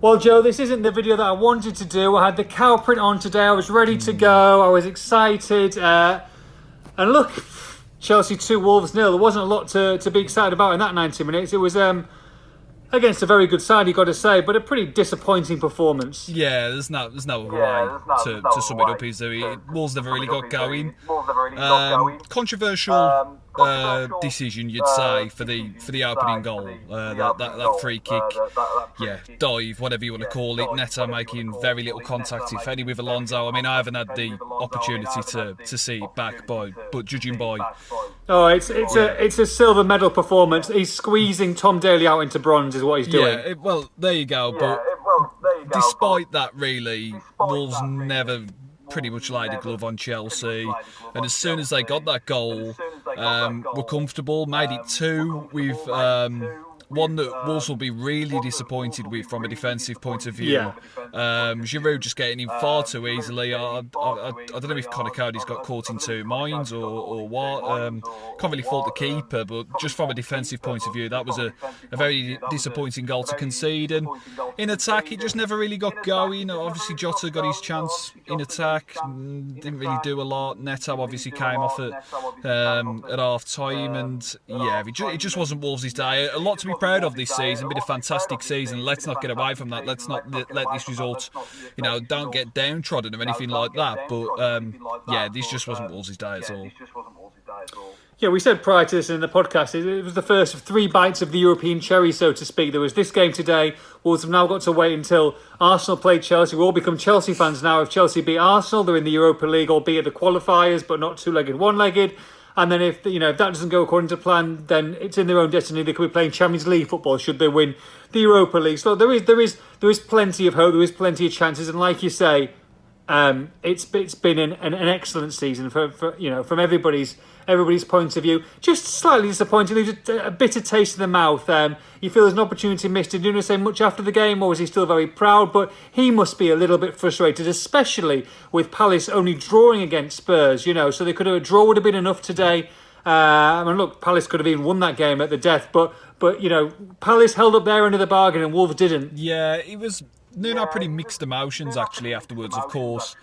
Well, Joe, this isn't the video that I wanted to do. I had the cow print on today. I was ready to go. I was excited. And look, Chelsea 2, Wolves 0. There wasn't a lot to be excited about in that 90 minutes. It was against a very good side, you got to say, but a pretty disappointing performance. Yeah, there's no way to sum it up. Is there? Wolves never really got going. Controversial decision, you'd say, for the opening goal. That free kick, dive, whatever you want to call it. Neto making very little contact, if any, with Alonso. I mean, I haven't had the opportunity to see it back, but judging by... Oh, it's a silver medal performance. He's squeezing Tom Daley out into bronze, is what he's doing. Yeah, well, there you go. But despite that, really, Wolves never pretty much laid a glove on Chelsea. And as soon as they got that goal, were comfortable, made it 2 with... one that Wolves will be really disappointed with from a defensive point of view. Yeah. Giroud just getting in far too easily. I don't know if Conor Cody's got caught in two minds or what. Can't really fault the keeper, but just from a defensive point of view, that was a very disappointing goal to concede. And in attack, it just never really got going. Obviously, Jota got his chance in attack, didn't really do a lot. Neto obviously came off at half time, and it just wasn't Wolves' day. A lot to be proud of this season, been a fantastic season. Let's not get away from that. Let's not let this result, don't get downtrodden or anything like that. But this just wasn't Wolves' day at all. Yeah, we said prior to this in the podcast, it was the first of 3 bites of the European cherry, so to speak. There was this game today. Wolves have now got to wait until Arsenal play Chelsea. We'll all become Chelsea fans now. If Chelsea beat Arsenal, they're in the Europa League, albeit the qualifiers, but not two-legged, one-legged. And then if that doesn't go according to plan, then it's in their own destiny. They could be playing Champions League football should they win the Europa League. So there is plenty of hope. There is plenty of chances. And like you say, it's been an excellent season from everybody's point of view. Just slightly disappointing, leaves a bitter taste in the mouth. You feel there's an opportunity missed. Did Nuno say much after the game, or was he still very proud? But he must be a little bit frustrated, especially with Palace only drawing against Spurs. So they a draw would have been enough today. Look, Palace could have even won that game at the death, but Palace held up their end of the bargain and Wolves didn't. Yeah, it was Nuno pretty mixed emotions actually afterwards. Of course,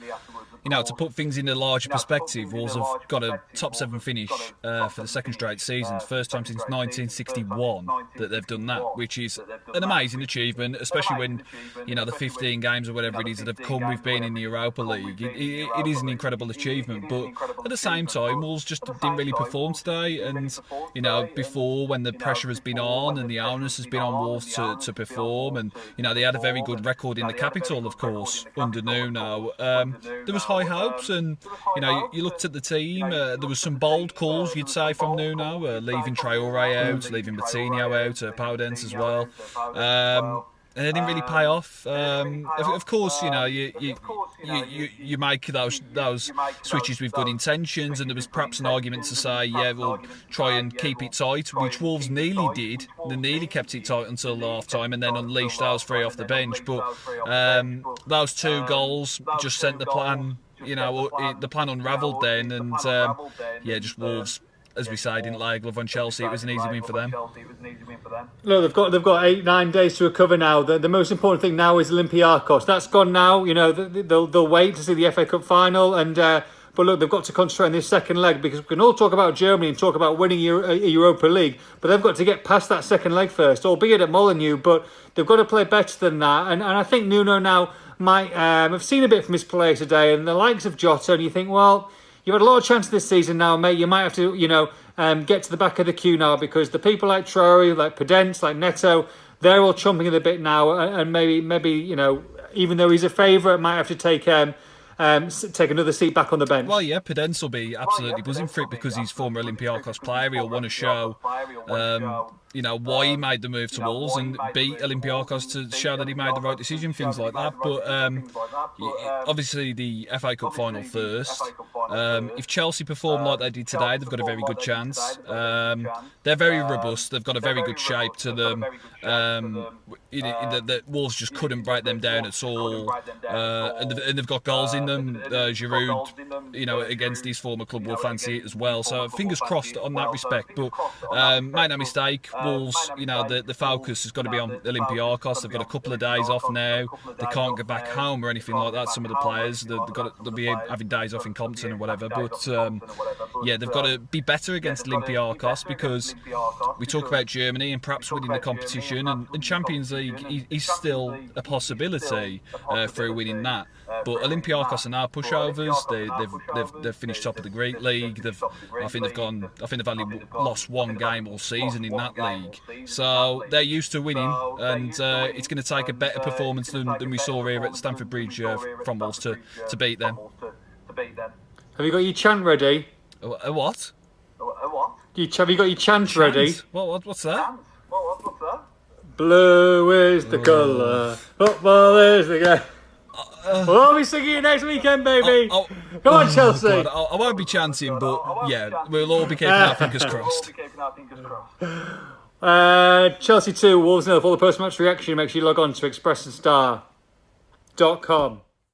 to put things in a larger perspective, Wolves have got a top 7 finish for the second straight season. First time since 1961 that they've done that, which is an amazing achievement, especially when, the 15 games or whatever it is that have come with being in the Europa League. It is an incredible achievement, but at the same time, Wolves just didn't really perform today. And, before, when the pressure has been on and the onus has been on Wolves to perform, and, they had a very good record in the capital, of course, under Nuno. There was high hopes, and you looked at the team. There was some bold calls, you'd say, from Nuno, leaving Traore out, leaving Moutinho out, Podence as well, and it didn't really pay off. Of course, you make those switches with good intentions, and there was perhaps an argument to say, we'll try and keep it tight, which Wolves nearly did. They nearly kept it tight until half time, and then unleashed those 3 off the bench. But those 2 goals just sent the plan. The plan unravelled then, and just Wolves, as we say, didn't lay a glove on Chelsea. It was an easy win for them. Look, they've got 8-9 days to recover now. The most important thing now is Olympiacos. That's gone now. They'll wait to see the FA Cup final, and but look, they've got to concentrate on this second leg, because we can all talk about Germany and talk about winning a Europa League, but they've got to get past that second leg first, albeit at Molineux. But they've got to play better than that, and I think Nuno now might have seen a bit from his play today, and the likes of Jota, and you think, well, you've had a lot of chances this season now, mate. You might have to, get to the back of the queue now, because the people like Traore, like Podence, like Neto, they're all chomping at the bit now, and maybe even though he's a favourite, might have to take another seat back on the bench. Well, yeah, Podence will be absolutely buzzing for it, because he's former Olympiacos player. He'll want to show why he made the move to Wolves and beat Olympiacos to show that he made the right decision, things like that. But obviously the FA Cup final first. If Chelsea perform like they did today, they've got a very good chance. They're very robust. They've got a very good shape to them. The Wolves just couldn't break them down at all. And they've got goals in them. Giroud, against his former club, will fancy it as well. So fingers crossed on that respect. But make no mistake, Wolves, the focus has got to be on Olympiacos. They've got a couple of days off now. They can't go back home or anything like that. Some of the players, they'll be having days off in Compton and whatever. But they've got to be better against Olympiacos, because we talk about Germany and perhaps winning the competition, and Champions League is still a possibility through winning that. But Olympiacos are now pushovers. They've finished top of the Greek league. I think they've only lost one game all season in that league. So they're used to winning, and it's going to take a better performance than we saw here at Stamford Bridge from Wolves to beat them. Have you got your chant ready? A what? Have you got your chant ready? What's that? Blue is the colour, football is the game. We'll be singing it next weekend, baby. Come on, Chelsea. God, I won't be chanting, but yeah, we'll all be keeping our fingers crossed. Chelsea 2, Wolves 0. For all the post-match reaction, make sure you log on to expressandStar.com.